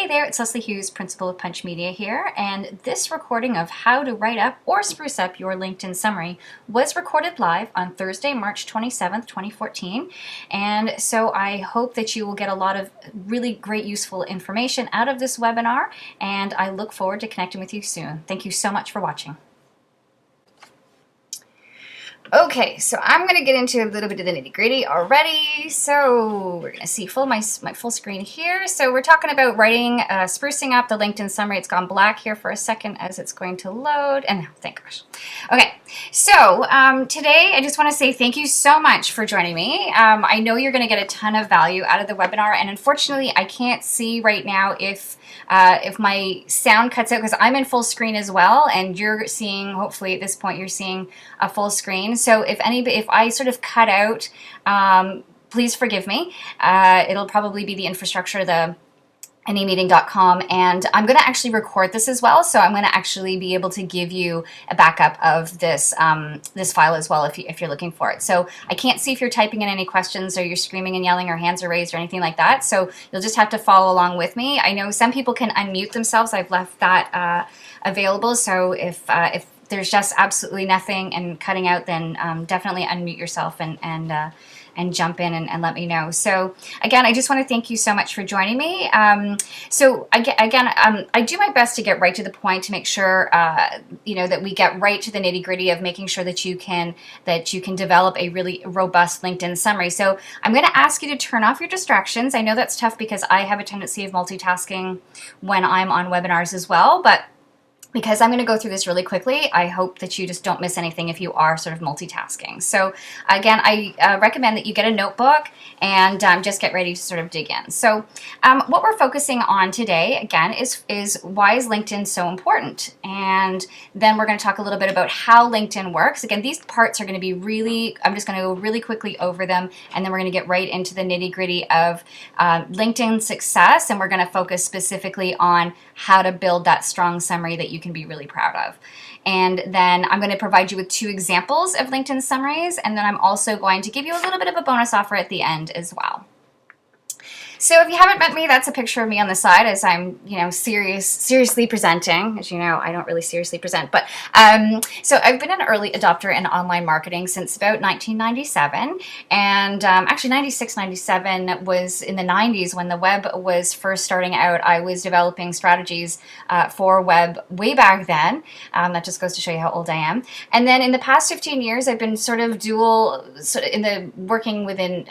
Hey there, it's Leslie Hughes, Principal of Punch Media here, and this recording of how to write up or spruce up your LinkedIn summary was recorded live on Thursday, March 27th, 2014, and so I hope that you will get a lot of really great useful information out of this webinar, and I look forward to connecting with you soon. Thank you so much for watching. Okay, so I'm going to get into a little bit of the nitty-gritty already. So we're going to see my full screen here. So we're talking about writing, sprucing up the LinkedIn summary. It's gone black here for a second as it's going to load. And thank gosh. Okay, so today I just want to say thank you so much for joining me. I know you're going to get a ton of value out of the webinar, and unfortunately I can't see right now if my sound cuts out because I'm in full screen as well, and you're seeing, hopefully at this point you're seeing a full screen. So if I sort of cut out, please forgive me. It'll probably be the infrastructure, the anymeeting.com, and I'm going to actually record this as well, so I'm going to actually be able to give you a backup of this this file as well if you're looking for it. So I can't see if you're typing in any questions or you're screaming and yelling or hands are raised or anything like that, so you'll just have to follow along with me. I know some people can unmute themselves. I've left that available, so if there's just absolutely nothing and cutting out, then definitely unmute yourself and jump in and let me know. So again, I just want to thank you so much for joining me. So again, I do my best to get right to the point to make sure that we get right to the nitty gritty of making sure that you can develop a really robust LinkedIn summary. So I'm going to ask you to turn off your distractions. I know that's tough because I have a tendency of multitasking when I'm on webinars as well, but because I'm going to go through this really quickly, I hope that you just don't miss anything if you are sort of multitasking. So again, I recommend that you get a notebook and just get ready to sort of dig in. So what we're focusing on today, again, is why is LinkedIn so important? And then we're going to talk a little bit about how LinkedIn works. Again, these parts are going to be I'm just going to go really quickly over them, and then we're going to get right into the nitty gritty of LinkedIn success, and we're going to focus specifically on how to build that strong summary that you can be really proud of. And then I'm going to provide you with 2 examples of LinkedIn summaries, and then I'm also going to give you a little bit of a bonus offer at the end as well. So if you haven't met me, that's a picture of me on the side as I'm, seriously presenting. As you know, I don't really seriously present, but so I've been an early adopter in online marketing since about 1997, and actually 96, 97 was in the 90s when the web was first starting out. I was developing strategies for web way back then. That just goes to show you how old I am. And then in the past 15 years, I've been sort of working within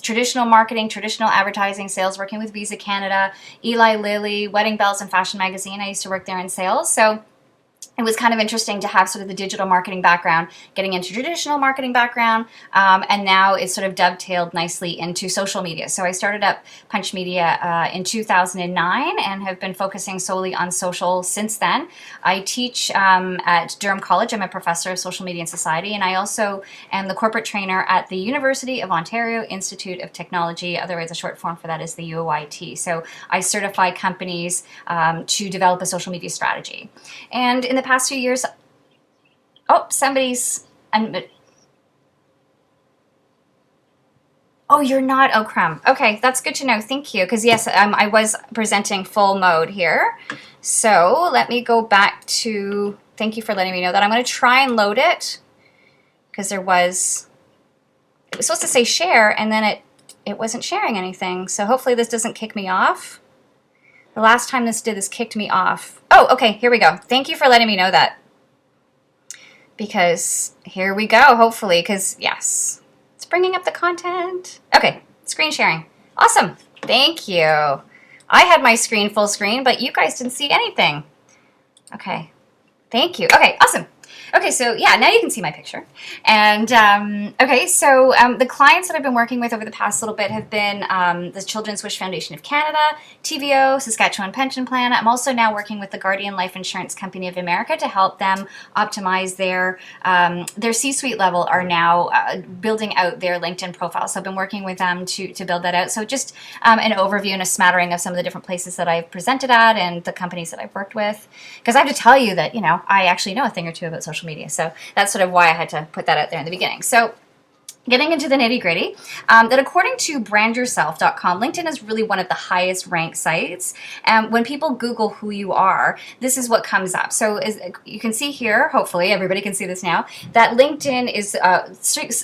traditional marketing, traditional advertising, sales, working with Visa Canada, Eli Lilly, Wedding Bells, and Fashion Magazine. I used to work there in sales. So it was kind of interesting to have sort of the digital marketing background, getting into traditional marketing background, and now it's sort of dovetailed nicely into social media. So I started up Punch Media in 2009 and have been focusing solely on social since then. I teach at Durham College. I'm a professor of social media and society, and I also am the corporate trainer at the University of Ontario Institute of Technology. Otherwise, a short form for that is the UOIT. So I certify companies to develop a social media strategy. And in the past few years, oh, you're not. Oh, crumb. Okay, that's good to know. Thank you. Because yes, I was presenting full mode here. So let me go back to, thank you for letting me know that. I'm going to try and load it because it was supposed to say share, and then it wasn't sharing anything. So hopefully this doesn't kick me off. The last time this kicked me off. Oh, okay, here we go. Thank you for letting me know that. Because here we go, hopefully, because yes, it's bringing up the content. Okay, screen sharing. Awesome, thank you. I had my screen full screen, but you guys didn't see anything. Okay, thank you. Okay, awesome. Okay, so yeah, now you can see my picture. And okay, so the clients that I've been working with over the past little bit have been the Children's Wish Foundation of Canada, TVO, Saskatchewan Pension Plan. I'm also now working with the Guardian Life Insurance Company of America to help them optimize their C-suite level are now building out their LinkedIn profile. So I've been working with them to build that out. So just an overview and a smattering of some of the different places that I've presented at and the companies that I've worked with. Because I have to tell you that, I actually know a thing or two about social media. So that's sort of why I had to put that out there in the beginning. So Getting into the nitty gritty, that according to brandyourself.com, LinkedIn is really one of the highest ranked sites. And when people Google who you are, this is what comes up. So as you can see here, hopefully everybody can see this now, that LinkedIn is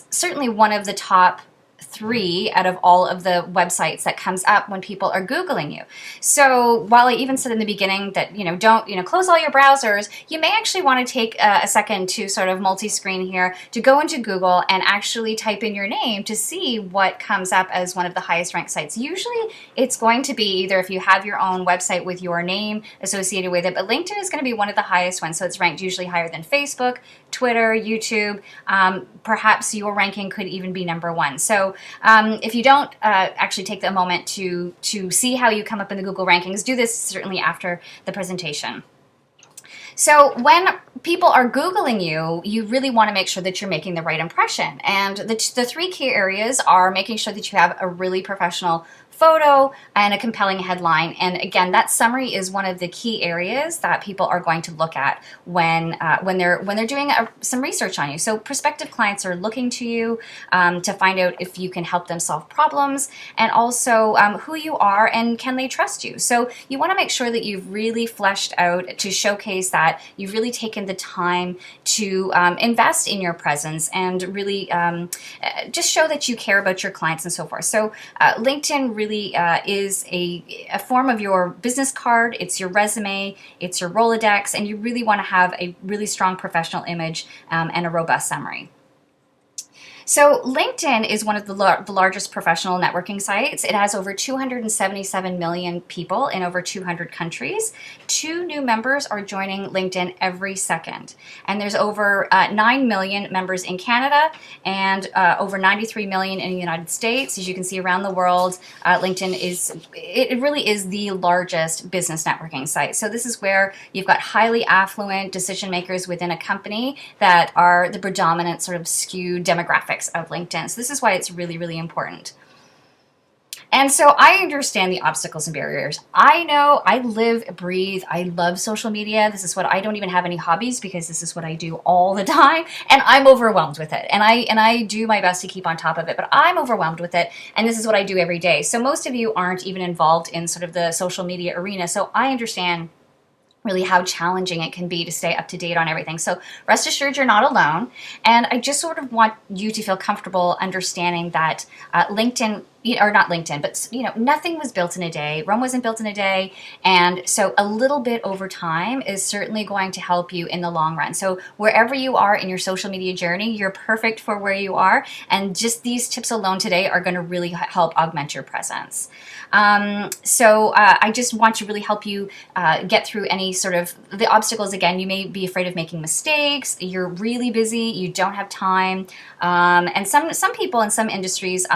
certainly one of the top 3 out of all of the websites that comes up when people are Googling you. So while I even said in the beginning that, don't, close all your browsers, you may actually want to take a second to sort of multi-screen here to go into Google and actually type in your name to see what comes up as one of the highest ranked sites. Usually it's going to be either if you have your own website with your name associated with it, but LinkedIn is going to be one of the highest ones. So it's ranked usually higher than Facebook, Twitter, YouTube. Perhaps your ranking could even be number 1. So if you don't actually take the moment to see how you come up in the Google rankings, do this certainly after the presentation. So when people are Googling you, you really want to make sure that you're making the right impression. And the 3 key areas are making sure that you have a really professional photo and a compelling headline. And again, that summary is one of the key areas that people are going to look at when they're doing some research on you. So prospective clients are looking to you to find out if you can help them solve problems, and also who you are and can they trust you. So you want to make sure that you've really fleshed out to showcase that you've really taken the time to invest in your presence and really just show that you care about your clients and so forth. So LinkedIn really is a form of your business card. It's your resume, it's your Rolodex, and you really want to have a really strong professional image and a robust summary. So LinkedIn is one of the largest professional networking sites. It has over 277 million people in over 200 countries. 2 new members are joining LinkedIn every second. And there's over 9 million members in Canada and over 93 million in the United States. As you can see around the world, LinkedIn it really is the largest business networking site. So this is where you've got highly affluent decision makers within a company that are the predominant sort of skewed demographics of LinkedIn. So this is why it's really, really important. And so I understand the obstacles and barriers. I know, I live, breathe, I love social media. This is what I don't even have any hobbies because this is what I do all the time. And I'm overwhelmed with it. And I do my best to keep on top of it, but I'm overwhelmed with it. And this is what I do every day. So most of you aren't even involved in sort of the social media arena. So I understand really how challenging it can be to stay up to date on everything. So rest assured you're not alone. And I just sort of want you to feel comfortable understanding that LinkedIn, or not LinkedIn, but nothing was built in a day. Rome wasn't built in a day. And so a little bit over time is certainly going to help you in the long run. So wherever you are in your social media journey, you're perfect for where you are. And just these tips alone today are going to really help augment your presence. So I just want to really help you get through any sort of the obstacles. Again, you may be afraid of making mistakes. You're really busy. You don't have time. And some people in some industries,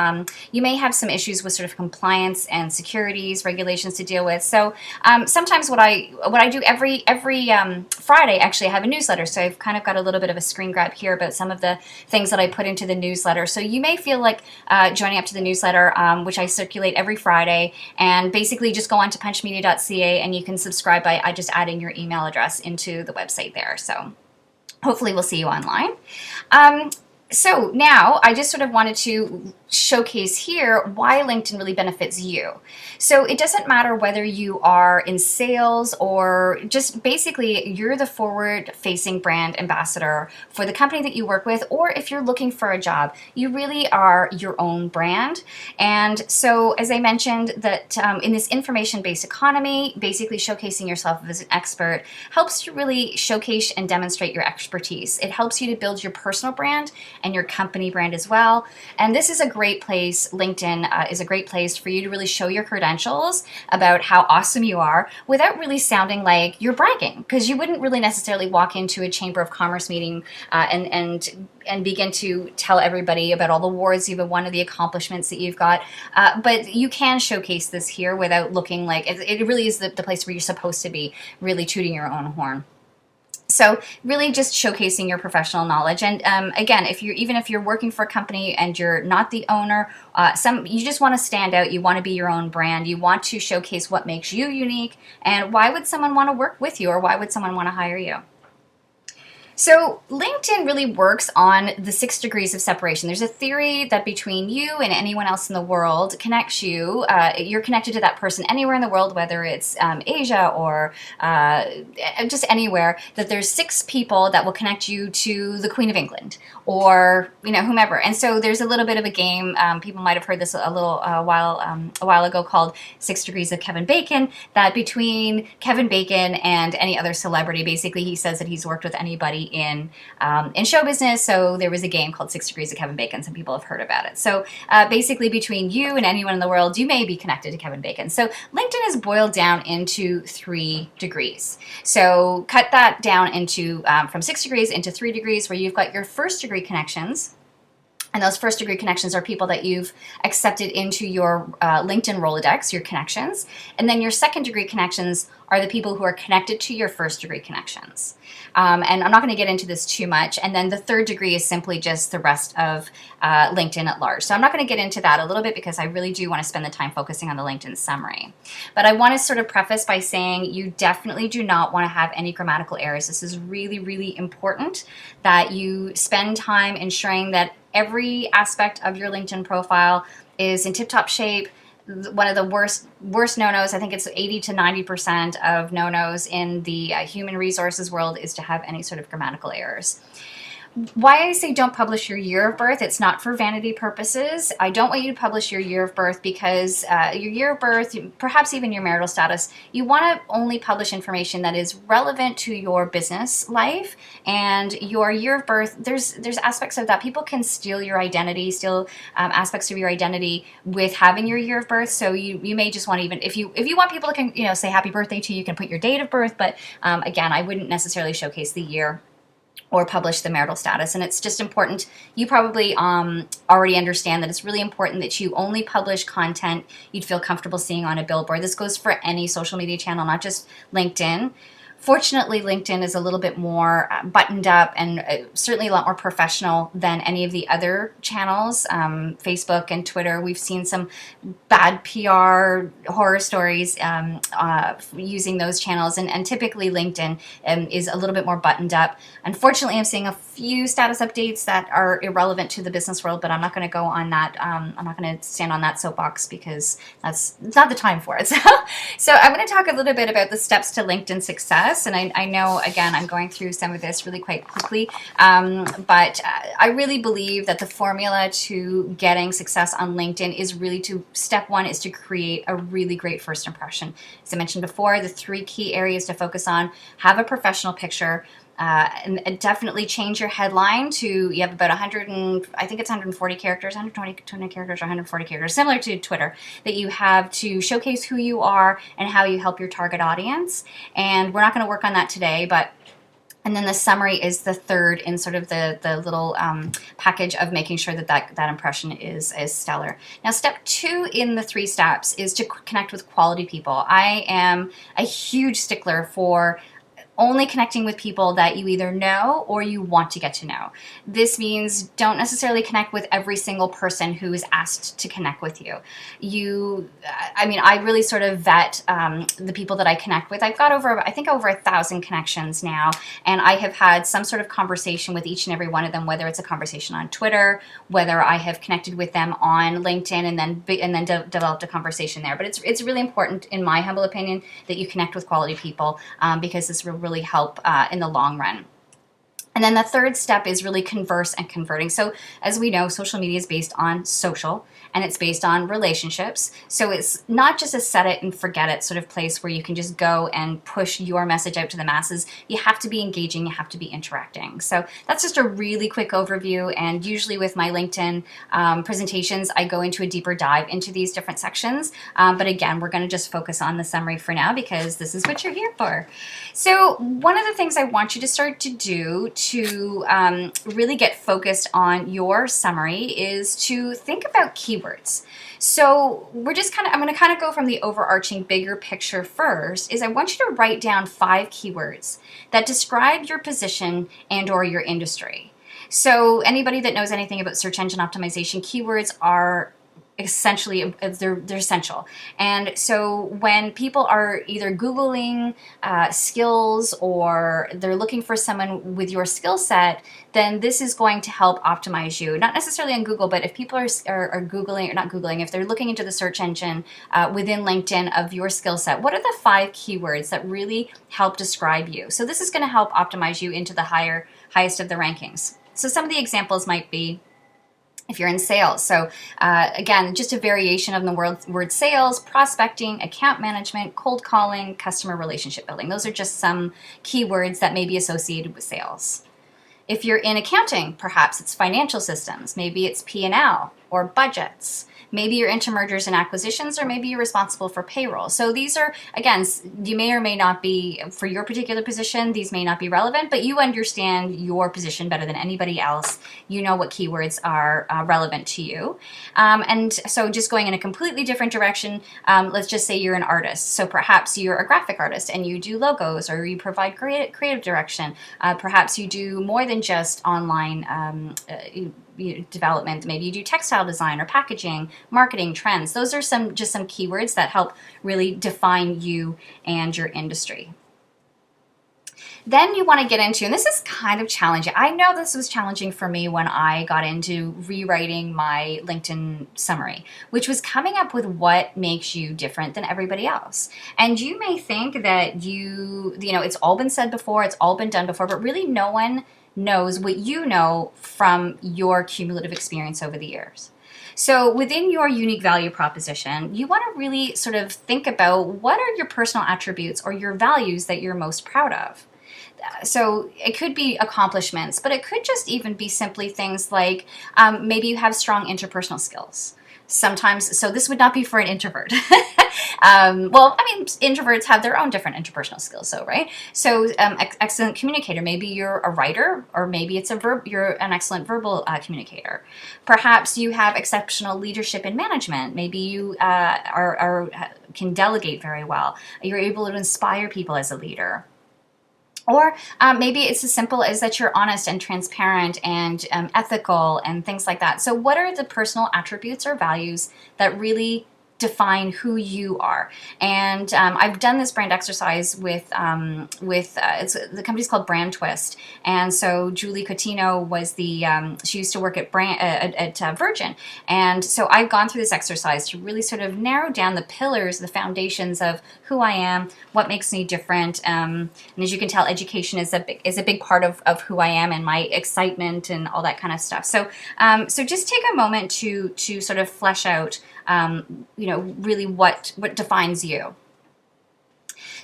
you may have some issues with sort of compliance and securities regulations to deal with. So sometimes what I do every Friday, actually, I have a newsletter. So I've kind of got a little bit of a screen grab here about some of the things that I put into the newsletter. So you may feel like joining up to the newsletter, which I circulate every Friday, and basically just go on to punchmedia.ca and you can subscribe by just adding your email address into the website there. So hopefully we'll see you online. So now I just sort of wanted to showcase here why LinkedIn really benefits you. So it doesn't matter whether you are in sales or just basically you're the forward-facing brand ambassador for the company that you work with, or if you're looking for a job, you really are your own brand. And so as I mentioned, that in this information-based economy, basically showcasing yourself as an expert helps you really showcase and demonstrate your expertise. It helps you to build your personal brand and your company brand as well. And this is a great place, LinkedIn is a great place for you to really show your credentials about how awesome you are without really sounding like you're bragging, because you wouldn't really necessarily walk into a Chamber of Commerce meeting and begin to tell everybody about all the awards you've won or the accomplishments that you've got. But you can showcase this here without looking like, it really is the place where you're supposed to be really tooting your own horn. So really just showcasing your professional knowledge. And again, even if you're working for a company and you're not the owner, you just want to stand out. You want to be your own brand. You want to showcase what makes you unique and why would someone want to work with you or why would someone want to hire you? So LinkedIn really works on the 6 degrees of separation. There's a theory that between you and anyone else in the world connects you. You're connected to that person anywhere in the world, whether it's Asia or just anywhere. That there's 6 people that will connect you to the Queen of England or whomever. And so there's a little bit of a game. People might have heard this a while ago called 6 Degrees of Kevin Bacon. That between Kevin Bacon and any other celebrity, basically, he says that he's worked with anybody in show business. So there was a game called 6 Degrees of Kevin Bacon. Some people have heard about it. So basically, between you and anyone in the world, you may be connected to Kevin Bacon. So LinkedIn is boiled down into 3 degrees. So cut that down into from 6 degrees into 3 degrees, where you've got your first-degree connections. And those first-degree connections are people that you've accepted into your LinkedIn Rolodex, your connections. And then your second-degree connections are the people who are connected to your first-degree connections. And I'm not going to get into this too much. And then the third degree is simply just the rest of LinkedIn at large. So I'm not going to get into that a little bit because I really do want to spend the time focusing on the LinkedIn summary. But I want to sort of preface by saying you definitely do not want to have any grammatical errors. This is really, really important that you spend time ensuring that every aspect of your LinkedIn profile is in tip-top shape. One of the worst no-nos, I think it's 80 to 90% of no-nos in the human resources world, is to have any sort of grammatical errors. Why I say don't publish your year of birth, it's not for vanity purposes. I don't want you to publish your year of birth because your year of birth, perhaps even your marital status, you want to only publish information that is relevant to your business life. And your year of birth, there's aspects of that. People can steal your identity, steal aspects of your identity with having your year of birth. So you may just want to, even if you want people to say happy birthday to you, you can put your date of birth. But again, I wouldn't necessarily showcase the year or publish the marital status. And it's just important. You probably already understand that it's really important that you only publish content you'd feel comfortable seeing on a billboard. This goes for any social media channel, not just LinkedIn. Fortunately, LinkedIn is a little bit more buttoned up and certainly a lot more professional than any of the other channels. Facebook and Twitter, we've seen some bad PR horror stories using those channels. And typically LinkedIn is a little bit more buttoned up. Unfortunately, I'm seeing a few status updates that are irrelevant to the business world, but I'm not going to go on that. I'm not going to stand on that soapbox because it's not the time for it. So I'm going to talk a little bit about the steps to LinkedIn success. And I know, again, I'm going through some of this really quite quickly, but I really believe that the formula to getting success on LinkedIn is really step one is to create a really great first impression. As I mentioned before, the 3 key areas to focus on: have a professional picture, and definitely change your headline to, you have about 140 characters, 120 characters or 140 characters, similar to Twitter, that you have to showcase who you are and how you help your target audience. And we're not going to work on that today, and then the summary is the third in sort of the little package of making sure that impression is stellar. Now, step 2 in the 3 steps is to connect with quality people. I am a huge stickler for only connecting with people that you either know or you want to get to know. This means don't necessarily connect with every single person who is asked to connect with you. I really sort of vet the people that I connect with. I've got over 1,000 connections now, and I have had some sort of conversation with each and every one of them, whether it's a conversation on Twitter, whether I have connected with them on LinkedIn and then developed a conversation there. But it's really important, in my humble opinion, that you connect with quality people because this will really help in the long run. And then the third step is really converse and converting. So as we know, social media is based on social and it's based on relationships. So it's not just a set it and forget it sort of place where you can just go and push your message out to the masses. You have to be engaging, you have to be interacting. So that's just a really quick overview. And usually with my LinkedIn presentations, I go into a deeper dive into these different sections. But again, we're going to just focus on the summary for now because this is what you're here for. So one of the things I want you to start to do to really get focused on your summary is to think about keywords. So I'm going to go from the overarching bigger picture first. Is I want you to write down 5 keywords that describe your position and or your industry. So anybody that knows anything about search engine optimization, keywords are essentially they're essential. And so when people are either Googling skills or they're looking for someone with your skill set, then this is going to help optimize you. Not necessarily on Google, but if people are Googling, or not Googling, if they're looking into the search engine within LinkedIn of your skill set, what are the 5 keywords that really help describe you? So this is going to help optimize you into the highest of the rankings. So some of the examples might be, if you're in sales. So again, just a variation of the word sales, prospecting, account management, cold calling, customer relationship building. Those are just some keywords that may be associated with sales. If you're in accounting, perhaps it's financial systems, maybe it's P&L or budgets. Maybe you're into mergers and acquisitions, or maybe you're responsible for payroll. So these are, again, you may or may not be, for your particular position, these may not be relevant, but you understand your position better than anybody else. You know what keywords are relevant to you. And so just going in a completely different direction, let's just say you're an artist. So perhaps you're a graphic artist and you do logos, or you provide creative direction. Perhaps you do more than just online development. Maybe you do textile design or packaging, marketing, trends. Those are just some keywords that help really define you and your industry. Then you want to get into, and this is kind of challenging. I know this was challenging for me when I got into rewriting my LinkedIn summary, which was coming up with what makes you different than everybody else. And you may think that it's all been said before, it's all been done before, but really no one knows what you know from your cumulative experience over the years. So within your unique value proposition, you want to really sort of think about what are your personal attributes or your values that you're most proud of. So it could be accomplishments, but it could just even be simply things like maybe you have strong interpersonal skills. Sometimes, so this would not be for an introvert. Introverts have their own different interpersonal skills, right? So excellent communicator. Maybe you're a writer, or maybe you're an excellent verbal communicator. Perhaps you have exceptional leadership and management. Maybe you can delegate very well. You're able to inspire people as a leader. Or maybe it's as simple as that you're honest and transparent and ethical and things like that. So what are the personal attributes or values that really define who you are? And I've done this brand exercise with the company's called Brand Twist. And so Julie Cotino was she used to work at Virgin. And so I've gone through this exercise to really sort of narrow down the pillars, the foundations of who I am, what makes me different. And as you can tell, education is a big part of who I am and my excitement and all that kind of stuff. So just take a moment to sort of flesh out really what defines you.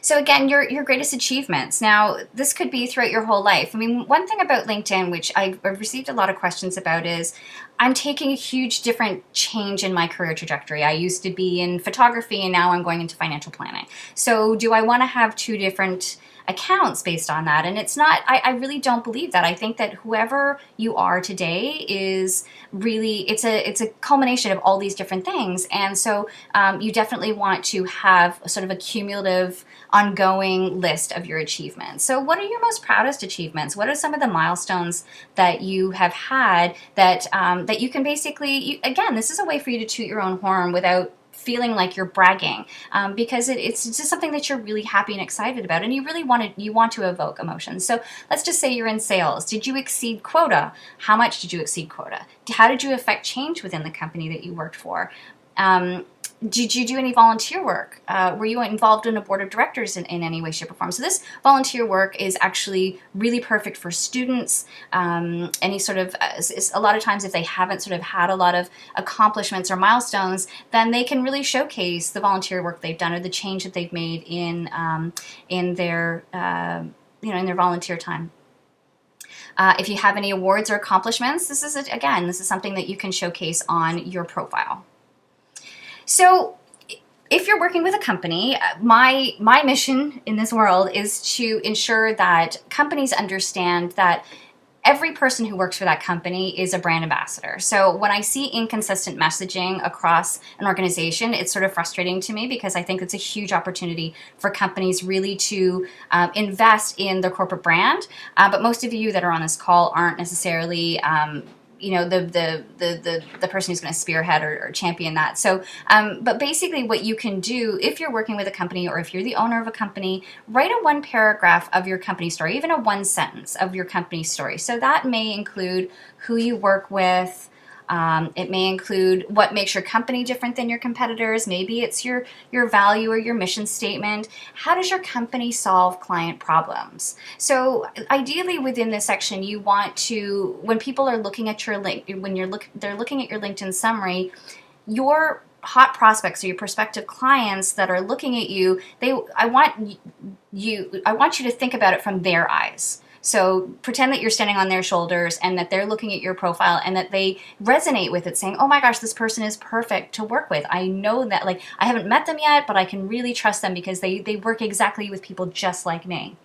So again, your greatest achievements. Now, this could be throughout your whole life. I mean, one thing about LinkedIn, which I've received a lot of questions about, is I'm taking a huge different change in my career trajectory. I used to be in photography and now I'm going into financial planning. So do I want to have 2 different accounts based on that? And it's not, I really don't believe that. I think that whoever you are today is really, it's a culmination of all these different things. And so you definitely want to have a sort of a cumulative, ongoing list of your achievements. So what are your most proudest achievements? What are some of the milestones that you have had that you can basically, again, this is a way for you to toot your own horn without feeling like you're bragging, because it's just something that you're really happy and excited about, and you really want to evoke emotions. So let's just say you're in sales. Did you exceed quota? How much did you exceed quota? How did you affect change within the company that you worked for? Did you do any volunteer work? Were you involved in a board of directors in any way, shape, or form? So this volunteer work is actually really perfect for students. Any sort of, a lot of times if they haven't sort of had a lot of accomplishments or milestones, then they can really showcase the volunteer work they've done or the change that they've made in their volunteer time. If you have any awards or accomplishments, this is something that you can showcase on your profile. So if you're working with a company, my mission in this world is to ensure that companies understand that every person who works for that company is a brand ambassador. So when I see inconsistent messaging across an organization, it's sort of frustrating to me, because I think it's a huge opportunity for companies really to invest in their corporate brand. But most of you that are on this call aren't necessarily you know, the person who's going to spearhead or champion that. So, but basically what you can do if you're working with a company or if you're the owner of a company, write a 1 paragraph of your company story, even a 1 sentence of your company story. So that may include who you work with. It may include what makes your company different than your competitors. Maybe it's your value or your mission statement. How does your company solve client problems? So ideally within this section, you want to, when people are looking at your link, they're looking at your LinkedIn summary, your hot prospects or your prospective clients that are looking at you, I want you to think about it from their eyes. So pretend that you're standing on their shoulders and that they're looking at your profile and that they resonate with it, saying, oh my gosh, this person is perfect to work with. I know that, like, I haven't met them yet, but I can really trust them because they work exactly with people just like me.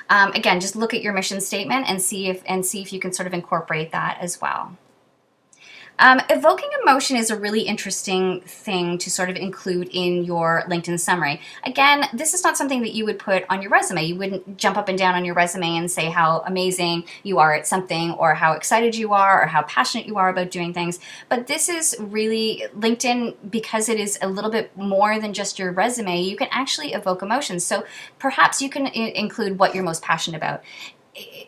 Again, just look at your mission statement and see if you can sort of incorporate that as well. Evoking emotion is a really interesting thing to sort of include in your LinkedIn summary. Again, this is not something that you would put on your resume. You wouldn't jump up and down on your resume and say how amazing you are at something or how excited you are or how passionate you are about doing things. But this is really LinkedIn, because it is a little bit more than just your resume. You can actually evoke emotions. So perhaps you can include what you're most passionate about.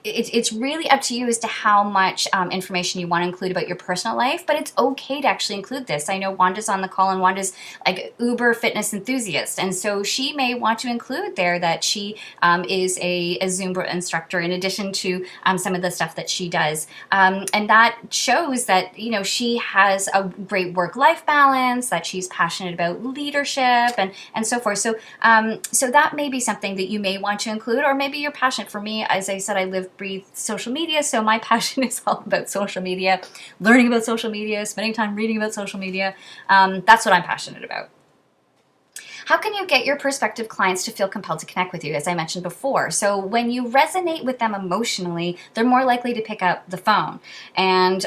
It's really up to you as to how much information you want to include about your personal life, but it's okay to actually include this. I know Wanda's on the call, and Wanda's like uber fitness enthusiast, and so she may want to include there that she is a Zumba instructor in addition to some of the stuff that she does, and that shows that, you know, she has a great work-life balance, that she's passionate about leadership and so forth. So so that may be something that you may want to include, or maybe you're passionate. For me, as I said, I live, breathe social media, so my passion is all about social media, learning about social media, spending time reading about social media. That's what I'm passionate about. How can you get your prospective clients to feel compelled to connect with you, as I mentioned before? So when you resonate with them emotionally, they're more likely to pick up the phone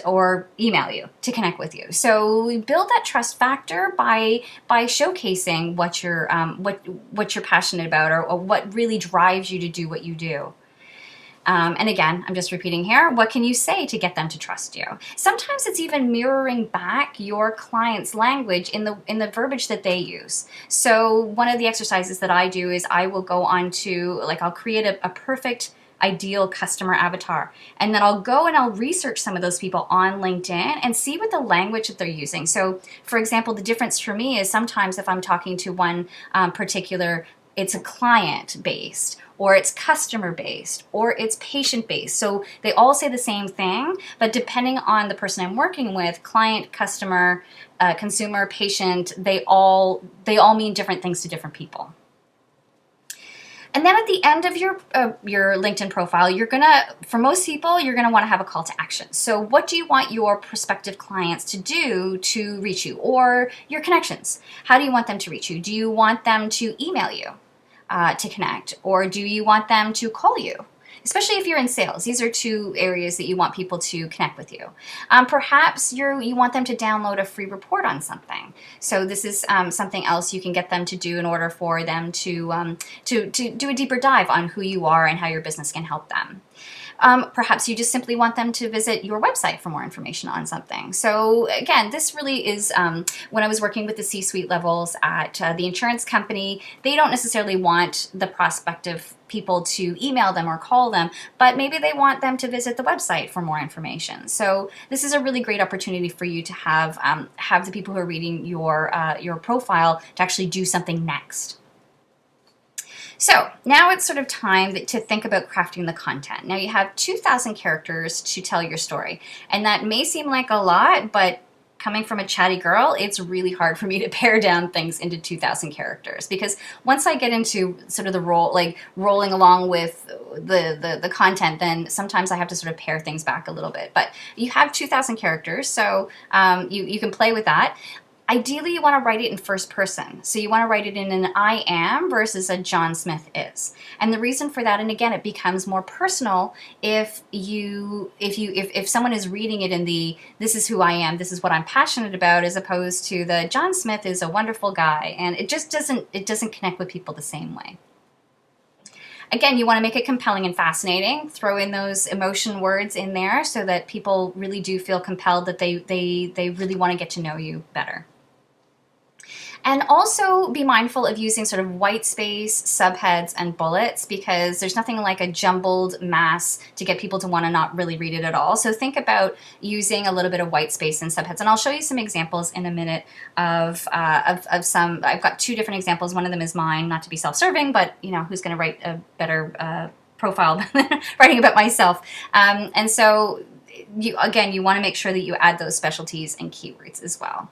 or email you to connect with you. So build that trust factor by showcasing what you're passionate about, or what really drives you to do what you do. And again, I'm just repeating here, what can you say to get them to trust you? Sometimes it's even mirroring back your client's language in the verbiage that they use. So one of the exercises that I do is I will go on to, like, I'll create a perfect ideal customer avatar, and then I'll go and I'll research some of those people on LinkedIn and see what the language that they're using. So for example, the difference for me is sometimes if I'm talking to one particular, it's a client based, or it's customer based, or it's patient based. So they all say the same thing, but depending on the person I'm working with, client, customer, consumer, patient, they all mean different things to different people. And then at the end of your LinkedIn profile, for most people, you're gonna want to have a call to action. So what do you want your prospective clients to do to reach you, or your connections? How do you want them to reach you? Do you want them to email you to connect, or do you want them to call you? Especially if you're in sales, these are two areas that you want people to connect with you. Perhaps you want them to download a free report on something. So this is something else you can get them to do in order for them to do a deeper dive on who you are and how your business can help them. Perhaps you just simply want them to visit your website for more information on something. So again, this really is, when I was working with the C-suite levels at the insurance company, they don't necessarily want the prospective people to email them or call them, but maybe they want them to visit the website for more information. So this is a really great opportunity for you to have the people who are reading your profile to actually do something next. So now it's sort of time to think about crafting the content. Now you have 2,000 characters to tell your story, and that may seem like a lot, but coming from a chatty girl, it's really hard for me to pare down things into 2,000 characters, because once I get into sort of the rolling along with the content, then sometimes I have to sort of pare things back a little bit. But you have 2,000 characters, so you can play with that. Ideally, you want to write it in first person. So you want to write it in an I am versus a John Smith is. And the reason for that, and again, it becomes more personal if someone is reading it in the this is who I am, this is what I'm passionate about, as opposed to the John Smith is a wonderful guy, and it just doesn't connect with people the same way. Again, you want to make it compelling and fascinating. Throw in those emotion words in there so that people really do feel compelled that they really want to get to know you better. And also be mindful of using sort of white space, subheads, and bullets, because there's nothing like a jumbled mass to get people to want to not really read it at all. So think about using a little bit of white space and subheads. And I'll show you some examples in a minute of some. I've got 2 different examples. One of them is mine, not to be self-serving, but who's going to write a better profile than writing about myself. And so you want to make sure that you add those specialties and keywords as well.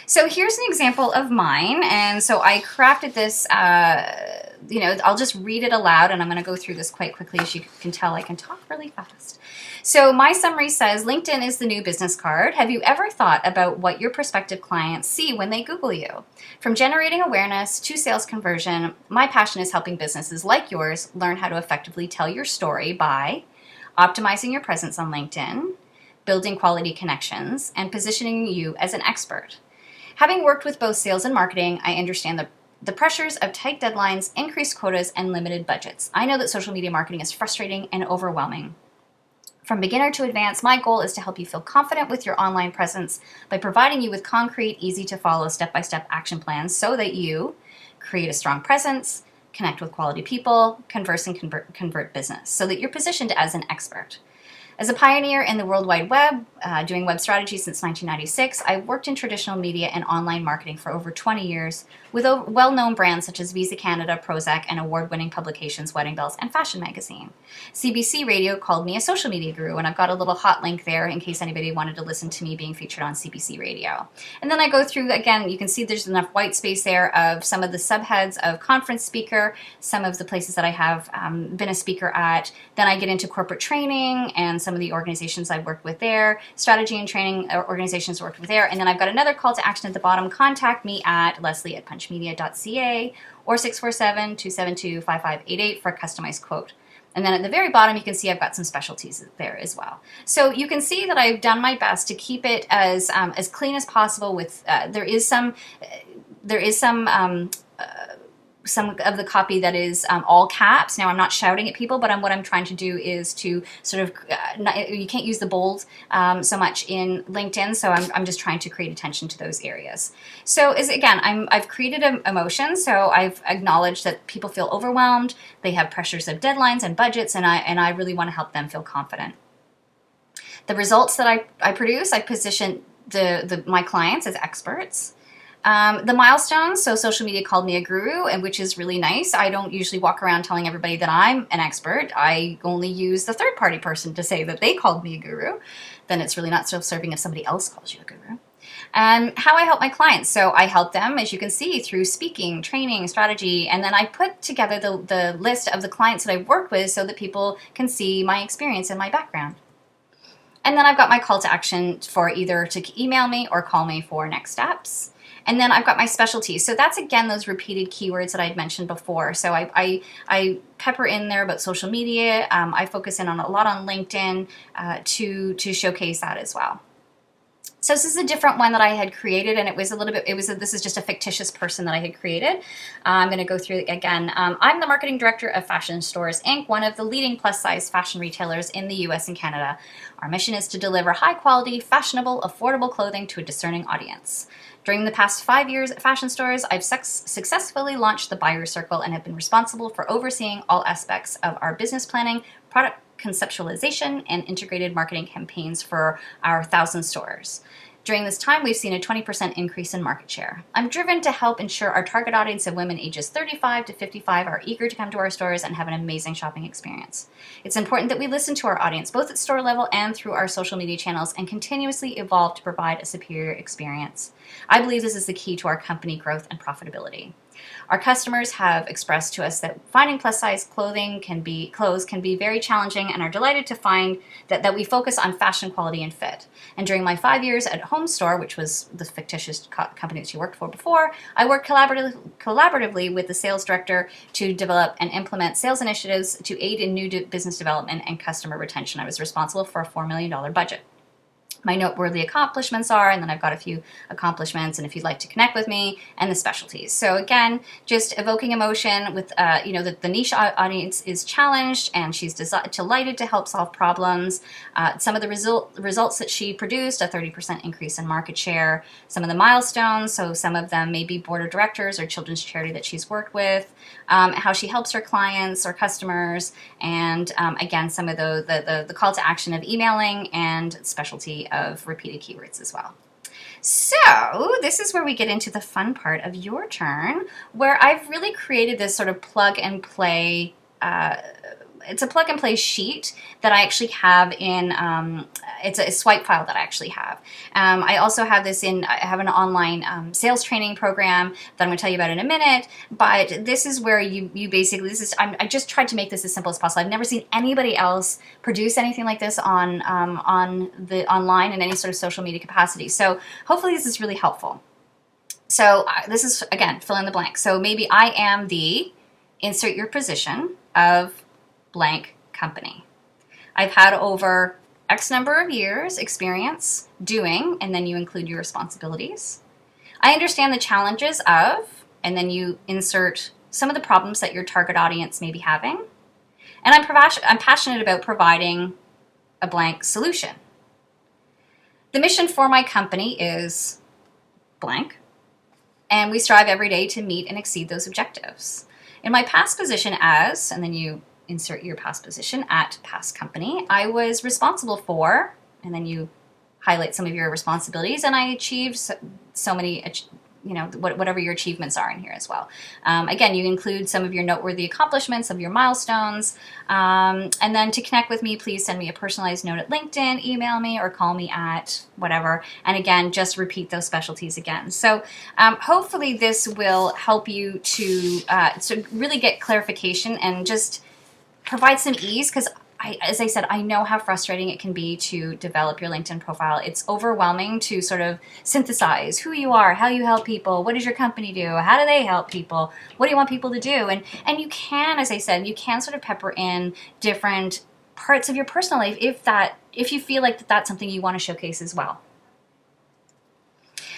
So here's an example of mine, and so I crafted this, I'll just read it aloud, and I'm going to go through this quite quickly. As you can tell, I can talk really fast. So my summary says, LinkedIn is the new business card. Have you ever thought about what your prospective clients see when they Google you? From generating awareness to sales conversion, my passion is helping businesses like yours learn how to effectively tell your story by optimizing your presence on LinkedIn, building quality connections, and positioning you as an expert. Having worked with both sales and marketing, I understand the pressures of tight deadlines, increased quotas, and limited budgets. I know that social media marketing is frustrating and overwhelming. From beginner to advanced, my goal is to help you feel confident with your online presence by providing you with concrete, easy-to-follow, step-by-step action plans so that you create a strong presence, connect with quality people, converse and convert business, so that you're positioned as an expert. As a pioneer in the World Wide Web, doing web strategy since 1996, I worked in traditional media and online marketing for over 20 years with well-known brands such as Visa Canada, Prozac, and award-winning publications Wedding Bells and Fashion Magazine. CBC Radio called me a social media guru, and I've got a little hot link there in case anybody wanted to listen to me being featured on CBC Radio. And then I go through, again, you can see there's enough white space there of some of the subheads of conference speaker, some of the places that I have been a speaker at. Then I get into corporate training and some of the organizations I've worked with there, strategy and training organizations worked with there, and then I've got another call to action at the bottom. Contact me at leslie@punchmedia.ca or 647-272-5588 for a customized quote. And then at the very bottom, you can see I've got some specialties there as well. So you can see that I've done my best to keep it as clean as possible. With there is some of the copy that is all caps. Now, I'm not shouting at people, but what I'm trying to do is to sort of, you can't use the bold so much in LinkedIn, so I'm just trying to create attention to those areas. So I've created an emotion, so I've acknowledged that people feel overwhelmed, they have pressures of deadlines and budgets, and I really want to help them feel confident. The results that I produce, I position my clients as experts. The milestones, so social media called me a guru, and which is really nice. I don't usually walk around telling everybody that I'm an expert. I only use the third-party person to say that they called me a guru. Then it's really not self-serving if somebody else calls you a guru. And how I help my clients. So I help them, as you can see, through speaking, training, strategy, and then I put together the list of the clients that I've worked with so that people can see my experience and my background. And then I've got my call to action for either to email me or call me for next steps. And then I've got my specialties. So that's, again, those repeated keywords that I'd mentioned before. So I pepper in there about social media. I focus in on a lot on LinkedIn to showcase that as well. So this is a different one that I had created, and this is just a fictitious person that I had created. I'm going to go through it again. I'm the marketing director of Fashion Stores, Inc., one of the leading plus-size fashion retailers in the US and Canada. Our mission is to deliver high-quality, fashionable, affordable clothing to a discerning audience. During the past 5 years at Fashion Stores, I've successfully launched the Buyer Circle and have been responsible for overseeing all aspects of our business planning, product conceptualization, and integrated marketing campaigns for our 1,000 stores. During this time, we've seen a 20% increase in market share. I'm driven to help ensure our target audience of women ages 35 to 55 are eager to come to our stores and have an amazing shopping experience. It's important that we listen to our audience, both at store level and through our social media channels, and continuously evolve to provide a superior experience. I believe this is the key to our company growth and profitability. Our customers have expressed to us that finding plus-size clothes can be very challenging, and are delighted to find that we focus on fashion, quality, and fit. And during my 5 years at Home Store, which was the fictitious company that you worked for before, I worked collaboratively with the sales director to develop and implement sales initiatives to aid in new business development and customer retention. I was responsible for a $4 million budget. my noteworthy accomplishments are, and then I've got a few accomplishments and if you'd like to connect with me, and the specialties. So again, just evoking emotion with, the niche audience is challenged and she's delighted to help solve problems. Some of the results that she produced, a 30% increase in market share. Some of the milestones, so some of them may be board of directors or children's charity that she's worked with, how she helps her clients or customers, and again, some of the call to action of emailing and specialty of repeated keywords as well. So this is where we get into the fun part of your turn, where I've really created this sort of plug and play. It's a plug and play sheet that I actually have in, it's a swipe file that I actually have. I also have this in, I have an online sales training program that I'm going to tell you about in a minute, but this is where you basically, I just tried to make this as simple as possible. I've never seen anybody else produce anything like this on online in any sort of social media capacity. So hopefully this is really helpful. So this is, again, fill in the blank. So maybe I am the, insert your position of blank company. I've had over X number of years experience doing, and then you include your responsibilities. I understand the challenges of, and then you insert some of the problems that your target audience may be having. And I'm passionate about providing a blank solution. The mission for my company is blank, and we strive every day to meet and exceed those objectives. In my past position as, and then you insert your past position at past company, I was responsible for, and then you highlight some of your responsibilities, and I achieved so many, whatever your achievements are in here as well. Again, you include some of your noteworthy accomplishments, some of your milestones, and then to connect with me, please send me a personalized note at LinkedIn, email me, or call me at whatever. And again, just repeat those specialties again. So hopefully this will help you to really get clarification and just provide some ease, because as I said, I know how frustrating it can be to develop your LinkedIn profile. It's overwhelming to sort of synthesize who you are, how you help people, what does your company do, how do they help people, what do you want people to do, and you can, as I said, you can sort of pepper in different parts of your personal life if you feel like that's something you want to showcase as well.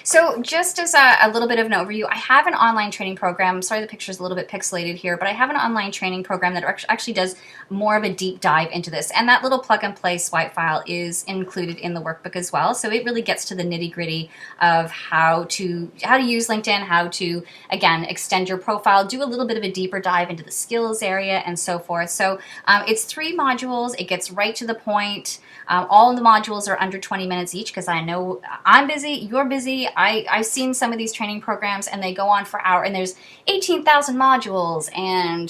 So just as a little bit of an overview, I have an online training program. Sorry, the picture's a little bit pixelated here, but I have an online training program that actually does more of a deep dive into this. And that little plug and play swipe file is included in the workbook as well. So it really gets to the nitty gritty of how to use LinkedIn, how to, again, extend your profile, do a little bit of a deeper dive into the skills area and so forth. So it's 3 modules. It gets right to the point. All of the modules are under 20 minutes each, because I know I'm busy, you're busy. I've seen some of these training programs and they go on for hours, and there's 18,000 modules, and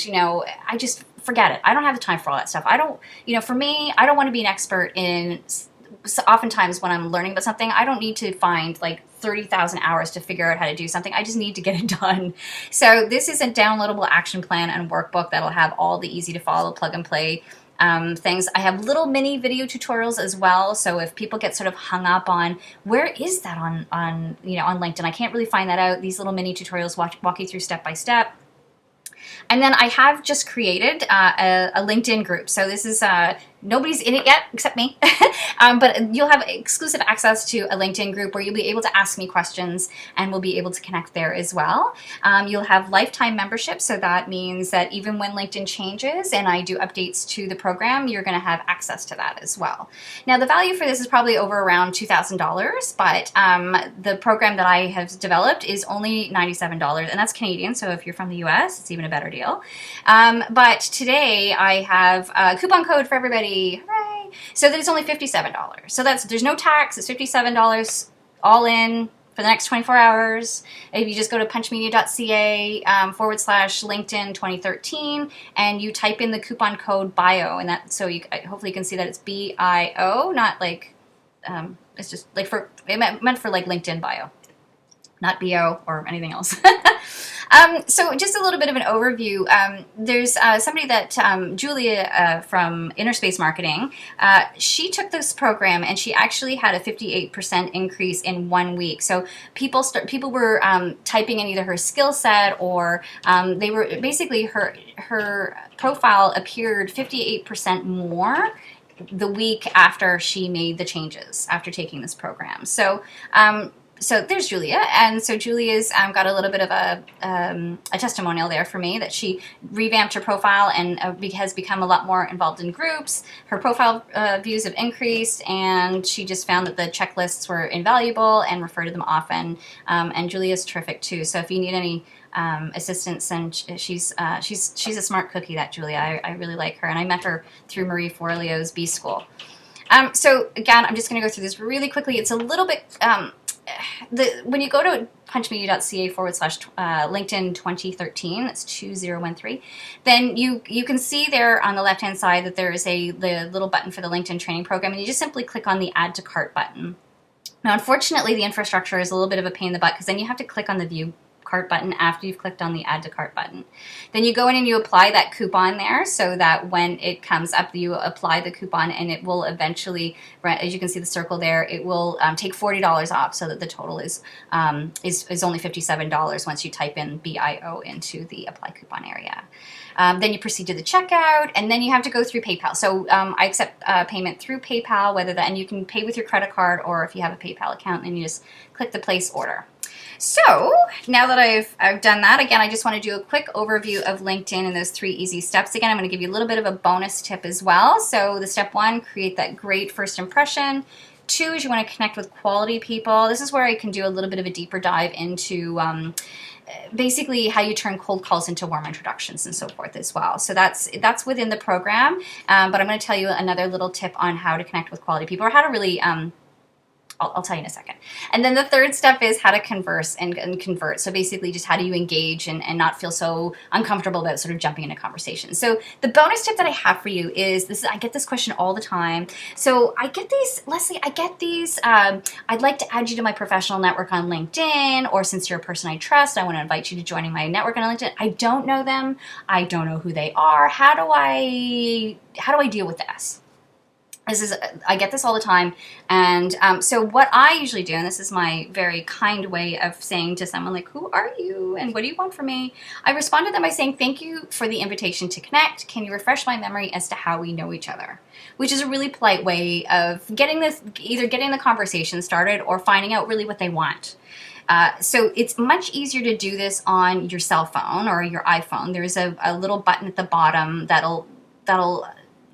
I just forget it. I don't have the time for all that stuff. For me, I don't want to be an expert in, so oftentimes when I'm learning about something, I don't need to find like 30,000 hours to figure out how to do something. I just need to get it done. So this is a downloadable action plan and workbook that'll have all the easy to follow plug and play things. I have little mini video tutorials as well. So if people get sort of hung up on where is that on LinkedIn, I can't really find that out. These little mini tutorials walk you through step by step. And then I have just created a LinkedIn group. So this is nobody's in it yet except me, but you'll have exclusive access to a LinkedIn group where you'll be able to ask me questions, and we'll be able to connect there as well. You'll have lifetime membership, so that means that even when LinkedIn changes and I do updates to the program, you're going to have access to that as well. Now, the value for this is probably over around $2,000, but the program that I have developed is only $97, and that's Canadian, so if you're from the US, it's even a better deal. But today I have a coupon code for everybody. Hooray! So that it's only $57. So there's no tax. It's $57 all in for the next 24 hours. If you just go to punchmedia.ca /LinkedIn 2013 and you type in the coupon code BIO, and that, so hopefully you can see that it's BIO, not like it's just like meant for like LinkedIn bio, not BO or anything else. So just a little bit of an overview. There's somebody that, Julia from Inner Space Marketing, she took this program and she actually had a 58% increase in 1 week. So people were typing in either her skill set or they were basically her profile appeared 58% more the week after she made the changes after taking this program. So so there's Julia, and so Julia's got a little bit of a testimonial there for me that she revamped her profile and has become a lot more involved in groups. Her profile views have increased, and she just found that the checklists were invaluable and referred to them often. And Julia's terrific too. So if you need any assistance, and she's a smart cookie, that Julia. I really like her, and I met her through Marie Forleo's B School. So again, I'm just going to go through this really quickly. It's a little bit when you go to punchmedia.ca/LinkedIn 2013, that's 2013, then you can see there on the left hand side that there is the little button for the LinkedIn training program, and you just simply click on the add to cart button. Now, unfortunately, the infrastructure is a little bit of a pain in the butt because then you have to click on the view cart button after you've clicked on the add to cart button. Then you go in and you apply that coupon there, so that when it comes up, you apply the coupon, and it will eventually, as you can see the circle there, it will take $40 off, so that the total is only $57 once you type in BIO into the apply coupon area. Then you proceed to the checkout, and then you have to go through PayPal. So I accept payment through PayPal, and you can pay with your credit card, or if you have a PayPal account, then you just click the place order. So now that I've done that, again, I just want to do a quick overview of LinkedIn and those 3 easy steps. Again, I'm going to give you a little bit of a bonus tip as well. So the step 1, create that great first impression. 2 is you want to connect with quality people. This is where I can do a little bit of a deeper dive into basically how you turn cold calls into warm introductions and so forth as well. So that's within the program. But I'm going to tell you another little tip on how to connect with quality people, or how to really I'll tell you in a second. And then the third step is how to converse and convert. So basically just how do you engage and not feel so uncomfortable about sort of jumping into conversation. So the bonus tip that I have for you is this. I get this question all the time. So I get these, Leslie, I'd like to add you to my professional network on LinkedIn, or since you're a person I trust, I want to invite you to joining my network on LinkedIn. I don't know them. I don't know who they are. How do I deal with this? I get this all the time, and so what I usually do, and this is my very kind way of saying to someone, like, who are you and what do you want from me? I respond to them by saying, thank you for the invitation to connect. Can you refresh my memory as to how we know each other? Which is a really polite way of either getting the conversation started or finding out really what they want. So it's much easier to do this on your cell phone or your iPhone. There's a little button at the bottom that'll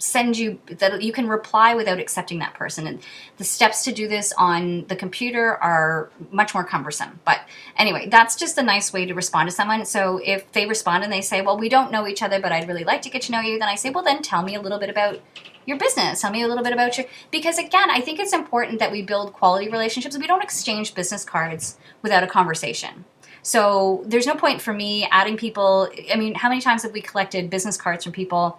send you, that you can reply without accepting that person. And the steps to do this on the computer are much more cumbersome. But anyway, that's just a nice way to respond to someone. So if they respond and they say, well, we don't know each other, but I'd really like to get to know you, then I say, well, then tell me a little bit about your business. Tell me a little bit about because again, I think it's important that we build quality relationships. We don't exchange business cards without a conversation. So there's no point for me adding people. I mean, how many times have we collected business cards from people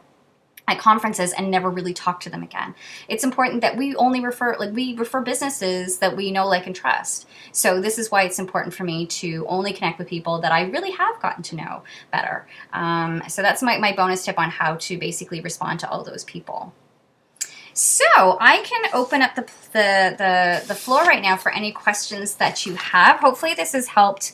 at conferences and never really talk to them again? It's important that we only refer businesses that we know, like, and trust. So this is why it's important for me to only connect with people that I really have gotten to know better. So that's my bonus tip on how to basically respond to all those people. So I can open up the floor right now for any questions that you have. Hopefully this has helped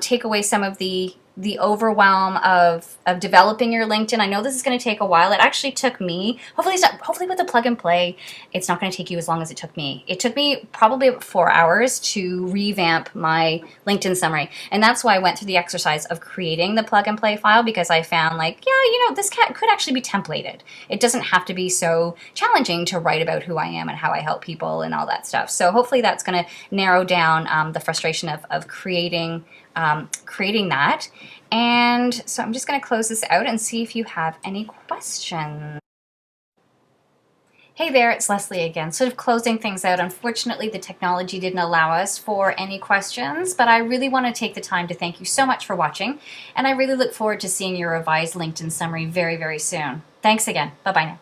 take away some of the overwhelm of developing your LinkedIn. I know this is going to take a while. It actually took me, hopefully with the plug and play, it's not going to take you as long as it took me. It took me probably about 4 hours to revamp my LinkedIn summary. And that's why I went through the exercise of creating the plug and play file, because I found, like, yeah, this could actually be templated. It doesn't have to be so challenging to write about who I am and how I help people and all that stuff. So hopefully that's going to narrow down the frustration of creating that. And so I'm just going to close this out and see if you have any questions. Hey there, it's Leslie again, sort of closing things out. Unfortunately, the technology didn't allow us for any questions, but I really want to take the time to thank you so much for watching, and I really look forward to seeing your revised LinkedIn summary very, very soon. Thanks again. Bye-bye now.